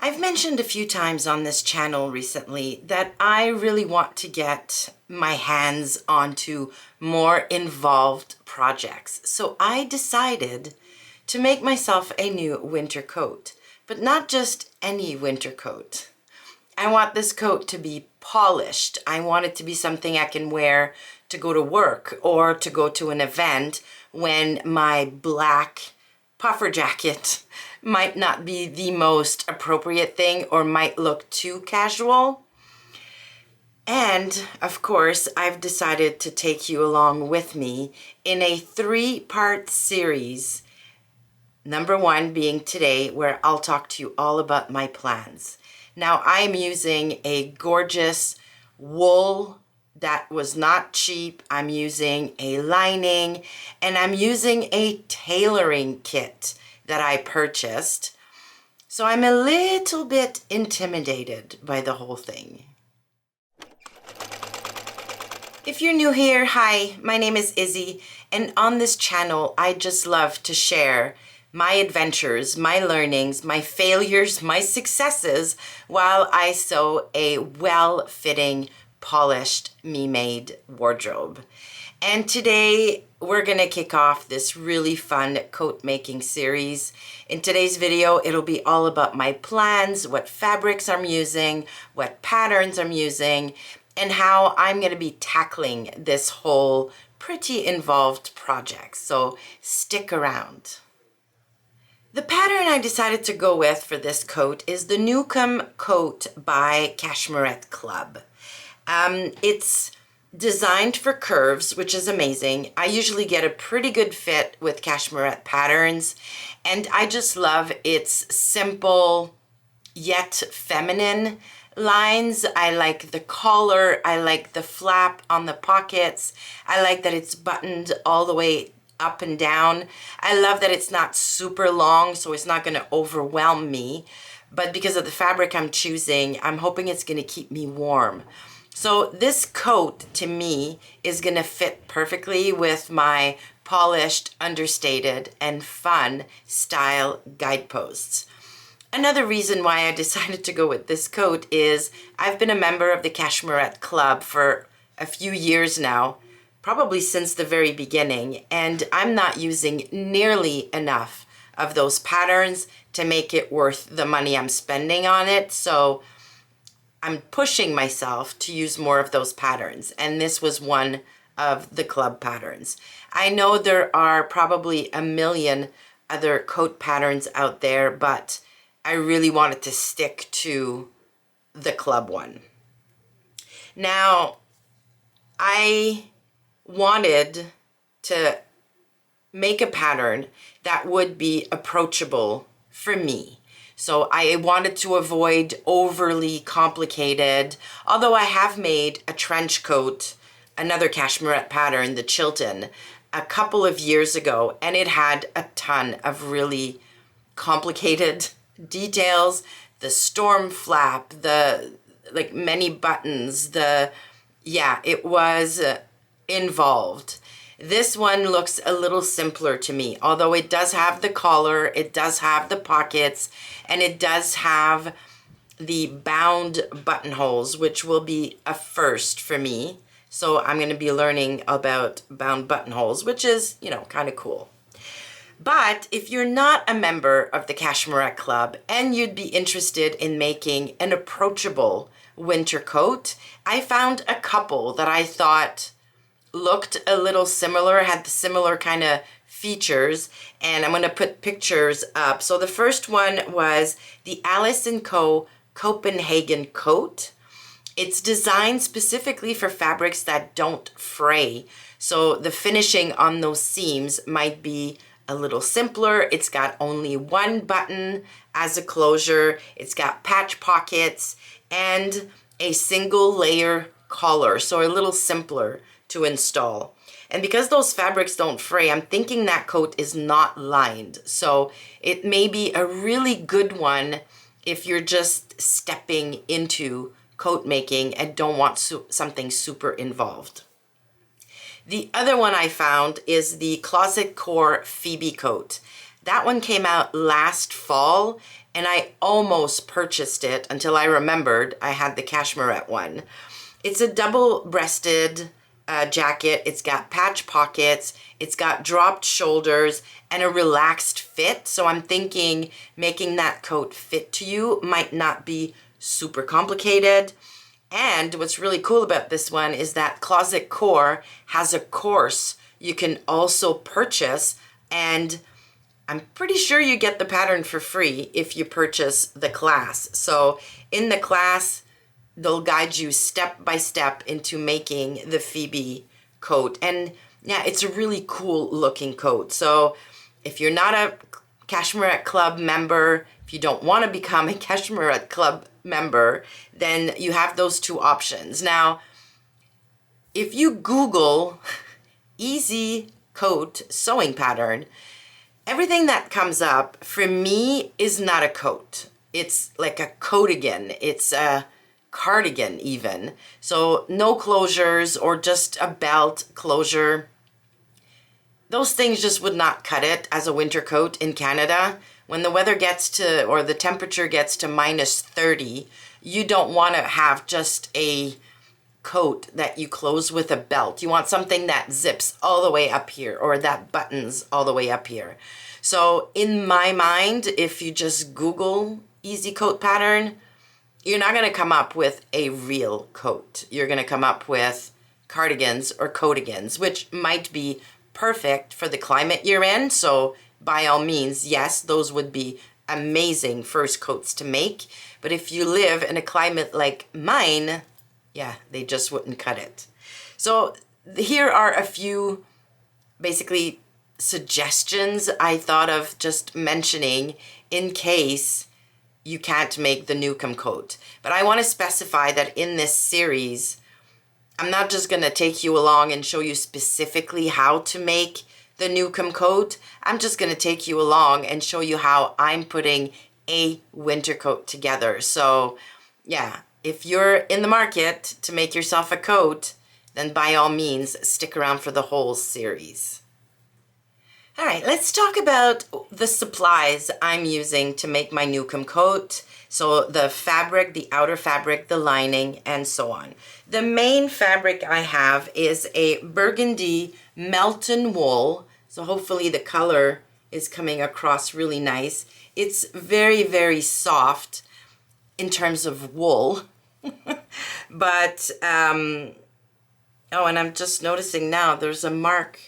I've mentioned a few times on this channel recently that I really want to get my hands onto more involved projects. So I decided to make myself a new winter coat, but not just any winter coat. I want this coat to be polished. I want it to be something I can wear to go to work or to go to an event when my black puffer jacket might not be the most appropriate thing or might look too casual. And of course, I've decided to take you along with me in a 3-part series. Number 1 being today, where I'll talk to you all about my plans. Now, I'm using a gorgeous wool that was not cheap. I'm using a lining, and I'm using a tailoring kit that I purchased. So I'm a little bit intimidated by the whole thing. If you're new here, hi, my name is Izzy, and on this channel, I just love to share my adventures, my learnings, my failures, my successes, while I sew a well-fitting, polished, me-made wardrobe. And today, we're gonna kick off this really fun coat making series. In today's video, it'll be all about my plans, what fabrics I'm using, what patterns I'm using, and how I'm gonna be tackling this whole pretty involved project. So stick around. The pattern I decided to go with for this coat is the Newcomb Coat by Cashmerette Club. It's designed for curves, which is amazing. I usually get a pretty good fit with Cashmerette patterns, and I just love its simple yet feminine lines. I like the collar, I like the flap on the pockets, I like that it's buttoned all the way up and down. I love that it's not super long, so it's not going to overwhelm me, but because of the fabric I'm choosing, I'm hoping it's going to keep me warm. So this coat, to me, is going to fit perfectly with my polished, understated, and fun style guideposts. Another reason why I decided to go with this coat is I've been a member of the Cashmerette Club for a few years now, probably since the very beginning, and I'm not using nearly enough of those patterns to make it worth the money I'm spending on it. So I'm pushing myself to use more of those patterns, and this was one of the club patterns. I know there are probably a million other coat patterns out there, but I really wanted to stick to the club one. Now, I wanted to make a pattern that would be approachable for me. So I wanted to avoid overly complicated, although I have made a trench coat, another Cashmerette pattern, the Chilton, a couple of years ago, and it had a ton of really complicated details, the storm flap, the like many buttons, it was involved. This one looks a little simpler to me, although it does have the collar, it does have the pockets, and it does have the bound buttonholes, which will be a first for me. So I'm going to be learning about bound buttonholes, which is, kind of cool. But if you're not a member of the Cashmerette Club and you'd be interested in making an approachable winter coat, I found a couple that I thought looked a little similar, had the similar kind of features, and I'm going to put pictures up. So the first one was the Alice & Co. Copenhagen coat. It's designed specifically for fabrics that don't fray, so the finishing on those seams might be a little simpler. It's got only one button as a closure. It's got patch pockets and a single layer collar, so a little simpler to install. And because those fabrics don't fray, I'm thinking that coat is not lined. So it may be a really good one if you're just stepping into coat making and don't want something super involved. The other one I found is the Closet Core Phoebe coat. That one came out last fall, and I almost purchased it until I remembered I had the Cashmerette one. It's a double-breasted jacket. It's got patch pockets, it's got dropped shoulders, and a relaxed fit. So I'm thinking making that coat fit to you might not be super complicated. And what's really cool about this one is that Closet Core has a course you can also purchase, and I'm pretty sure you get the pattern for free if you purchase the class. So in the class, they'll guide you step by step into making the Phoebe coat. And yeah, it's a really cool looking coat. So if you're not a Cashmerette Club member, if you don't want to become a Cashmerette Club member, then you have those two options. Now, if you Google easy coat sewing pattern, everything that comes up for me is not a coat. It's like a coatigan. It's a cardigan even. So no closures or just a belt closure. Those things just would not cut it as a winter coat in Canada. When the weather gets to, or the temperature gets to -30, you don't want to have just a coat that you close with a belt. You want something that zips all the way up here, or that buttons all the way up here. So in my mind, if you just Google easy coat pattern, you're not going to come up with a real coat. You're going to come up with cardigans or coatigans, which might be perfect for the climate you're in. So by all means, yes, those would be amazing first coats to make. But if you live in a climate like mine, yeah, they just wouldn't cut it. So here are a few basically suggestions I thought of just mentioning in case you can't make the Newcomb coat. But I want to specify that in this series, I'm not just going to take you along and show you specifically how to make the Newcomb coat. I'm just going to take you along and show you how I'm putting a winter coat together. So yeah, if you're in the market to make yourself a coat, then by all means, stick around for the whole series. All right, let's talk about the supplies I'm using to make my Newcomb coat. So the fabric, the outer fabric, the lining, and so on. The main fabric I have is a Burgundy Melton wool. So hopefully the color is coming across really nice. It's very, very soft in terms of wool. But, oh, and I'm just noticing now there's a mark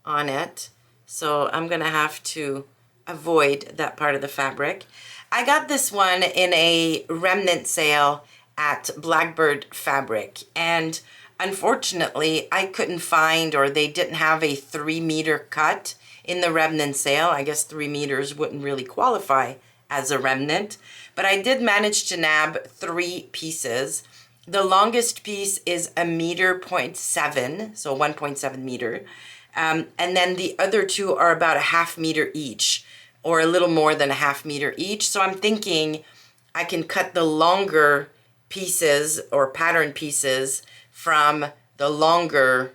on it. So I'm going to have to avoid that part of the fabric. I got this one in a remnant sale at Blackbird Fabric, and unfortunately I couldn't find, or they didn't have a 3-meter cut in the remnant sale. I guess 3 meters wouldn't really qualify as a remnant, but I did manage to nab 3 pieces. The longest piece is 1.7 meters, so 1.7 meter. And then the other 2 are about 1/2 meter each, or a little more than 1/2 meter each. So I'm thinking I can cut the longer pieces or pattern pieces from the longer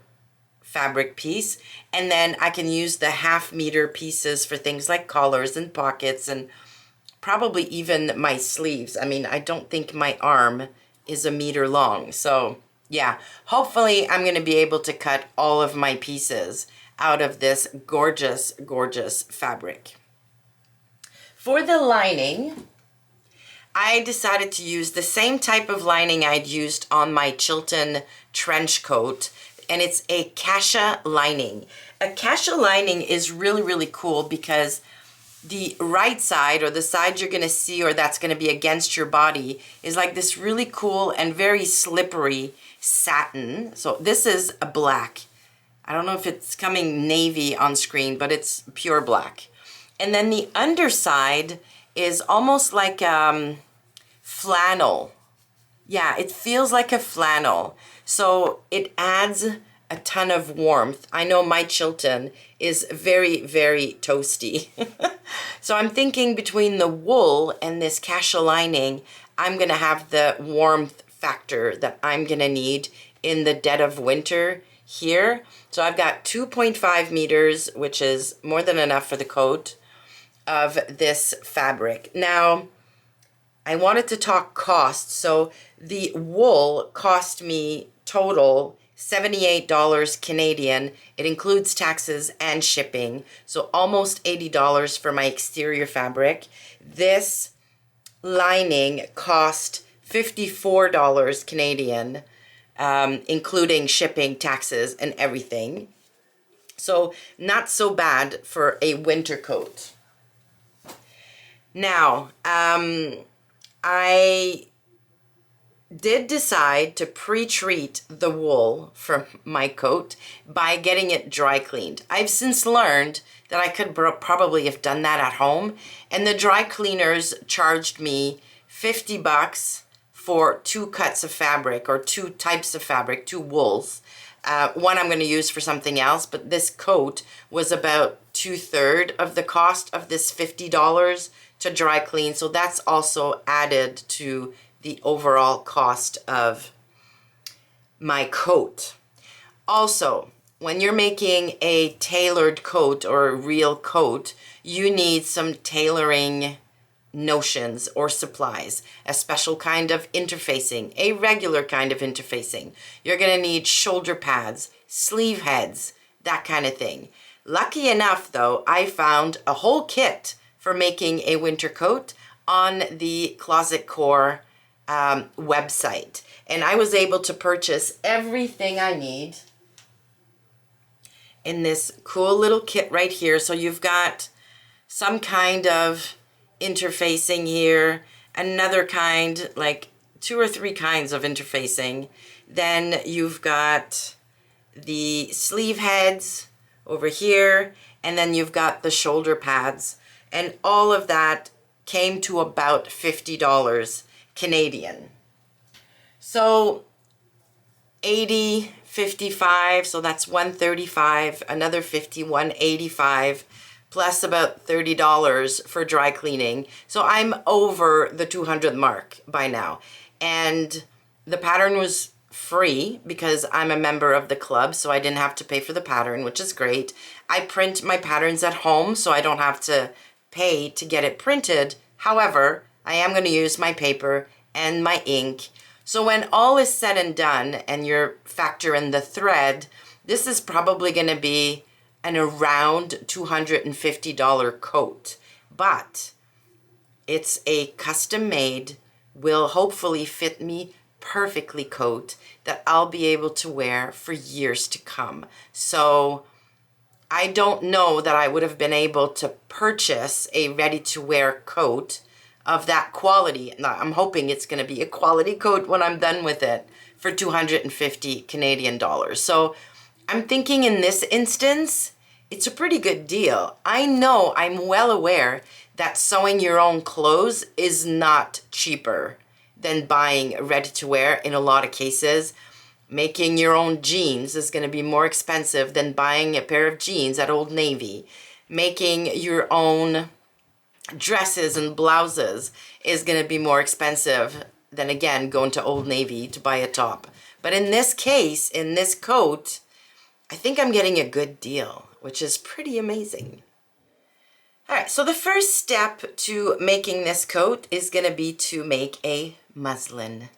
fabric piece, and then I can use the 1/2 meter pieces for things like collars and pockets, and probably even my sleeves. I mean, I don't think my arm is 1 meter long. So yeah, hopefully I'm going to be able to cut all of my pieces out of this gorgeous, gorgeous fabric. For the lining, I decided to use the same type of lining I'd used on my Chilton trench coat, and it's a Kasha lining. A Kasha lining is really, really cool because the right side, or the side you're going to see, or that's going to be against your body, is like this really cool and very slippery satin. So this is a black. I don't know if it's coming navy on screen, but it's pure black. And then the underside is almost like flannel. Yeah, it feels like a flannel. So it adds a ton of warmth. I know my Chilton is very, very toasty. So I'm thinking between the wool and this Kasha lining, I'm going to have the warmth factor that I'm going to need in the dead of winter here. So I've got 2.5 meters, which is more than enough for the coat. of this fabric. Now, I wanted to talk cost. So the wool cost me total $78 Canadian. It includes taxes and shipping. So almost $80 for my exterior fabric. This lining cost $54 Canadian, including shipping, taxes, and everything. So not so bad for a winter coat. Now, I did decide to pre-treat the wool from my coat by getting it dry cleaned. I've since learned that I could probably have done that at home, and the dry cleaners charged me $50 for 2 cuts of fabric, or 2 types of fabric, 2 wools. One I'm going to use for something else, but this coat was about 2/3 of the cost of this $50 to dry clean. So that's also added to the overall cost of my coat. Also, when you're making a tailored coat or a real coat, you need some tailoring notions or supplies, a special kind of interfacing, a regular kind of interfacing. You're going to need shoulder pads, sleeve heads, that kind of thing. Lucky enough, though, I found a whole kit for making a winter coat on the Closet Core website. And I was able to purchase everything I need in this cool little kit right here. So you've got some kind of interfacing here, another kind, like 2 or 3 kinds of interfacing. Then you've got the sleeve heads over here, and then you've got the shoulder pads, and all of that came to about $50 Canadian. So 80, 55, so that's $135, another 50, $185, plus about $30 for dry cleaning. So I'm over the 200 mark by now. And the pattern was free because I'm a member of the club, so I didn't have to pay for the pattern, which is great. I print my patterns at home, so I don't have to pay to get it printed. However, I am going to use my paper and my ink. So when all is said and done and you factor in the thread, this is probably going to be an around $250 coat. But it's a custom made, will hopefully fit me perfectly coat that I'll be able to wear for years to come. So I don't know that I would have been able to purchase a ready-to-wear coat of that quality. Now, I'm hoping it's going to be a quality coat when I'm done with it for 250 Canadian dollars. So I'm thinking in this instance, it's a pretty good deal. I know, I'm well aware that sewing your own clothes is not cheaper than buying ready-to-wear in a lot of cases. Making your own jeans is going to be more expensive than buying a pair of jeans at Old Navy. Making your own dresses and blouses is going to be more expensive than, again, going to Old Navy to buy a top. But in this case, in this coat, I think I'm getting a good deal, which is pretty amazing. All right, so the first step to making this coat is going to be to make a muslin.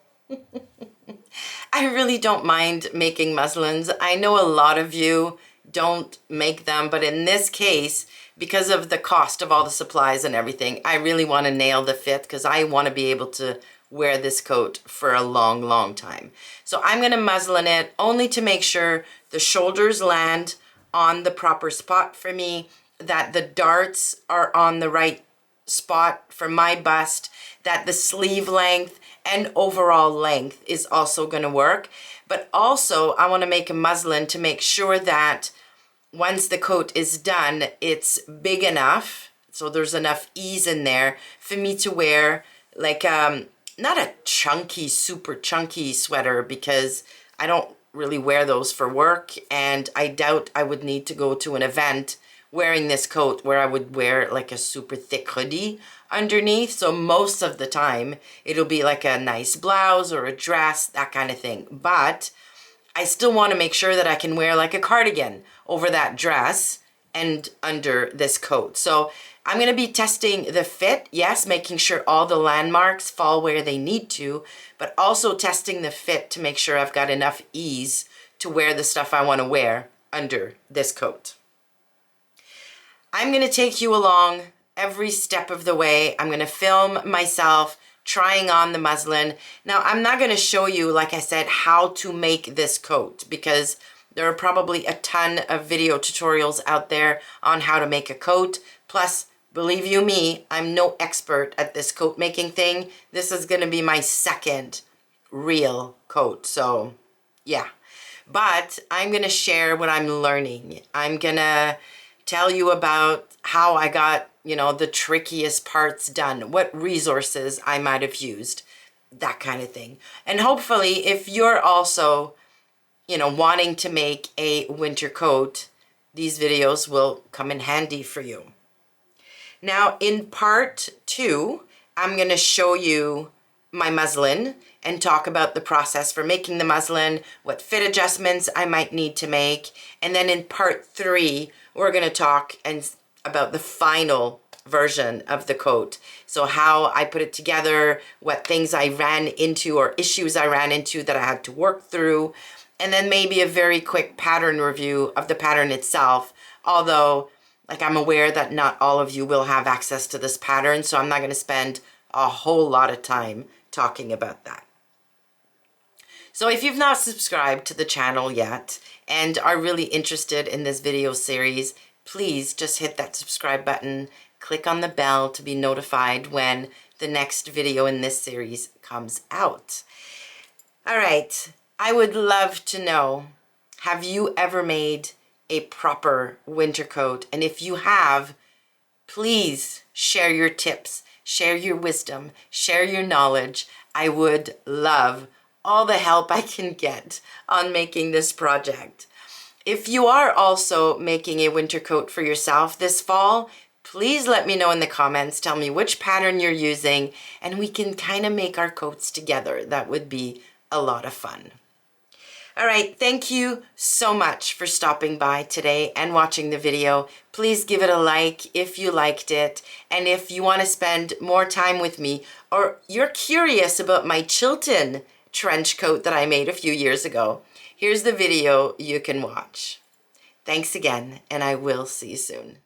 I really don't mind making muslins. I know a lot of you don't make them, but in this case, because of the cost of all the supplies and everything, I really want to nail the fit because I want to be able to wear this coat for a long, long time. So I'm going to muslin it only to make sure the shoulders land on the proper spot for me, that the darts are on the right spot for my bust, that the sleeve length and overall length is also going to work. But also I want to make a muslin to make sure that once the coat is done, it's big enough, so there's enough ease in there for me to wear like not a chunky, super chunky sweater, because I don't really wear those for work, and I doubt I would need to go to an event wearing this coat where I would wear like a super thick hoodie underneath. So most of the time it'll be like a nice blouse or a dress, that kind of thing. But I still want to make sure that I can wear like a cardigan over that dress and under this coat. So I'm going to be testing the fit, yes, making sure all the landmarks fall where they need to, but also testing the fit to make sure I've got enough ease to wear the stuff I want to wear under this coat. I'm going to take you along every step of the way. I'm going to film myself trying on the muslin. Now, I'm not going to show you, like I said, how to make this coat, because there are probably a ton of video tutorials out there on how to make a coat. Plus, believe you me, I'm no expert at this coat making thing. This is going to be my second real coat. So, yeah. But I'm going to share what I'm learning. I'm going to tell you about how I got, the trickiest parts done, what resources I might have used, that kind of thing. And hopefully, if you're also wanting to make a winter coat, these videos will come in handy for you. Now, in part 2, I'm going to show you my muslin and talk about the process for making the muslin, what fit adjustments I might need to make. And then in part 3, we're going to talk about the final version of the coat. So how I put it together, what things I ran into or issues I ran into that I had to work through, and then maybe a very quick pattern review of the pattern itself. Although, I'm aware that not all of you will have access to this pattern, so I'm not going to spend a whole lot of time talking about that. So if you've not subscribed to the channel yet and are really interested in this video series, please just hit that subscribe button, click on the bell to be notified when the next video in this series comes out. All right. I would love to know, have you ever made a proper winter coat? And if you have, please share your tips, share your wisdom, share your knowledge. I would love all the help I can get on making this project. If you are also making a winter coat for yourself this fall, please let me know in the comments. Tell me which pattern you're using, and we can kind of make our coats together. That would be a lot of fun. All right, thank you so much for stopping by today and watching the video. Please give it a like if you liked it. And if you want to spend more time with me, or you're curious about my Chilton trench coat that I made a few years ago, here's the video you can watch. Thanks again, and I will see you soon.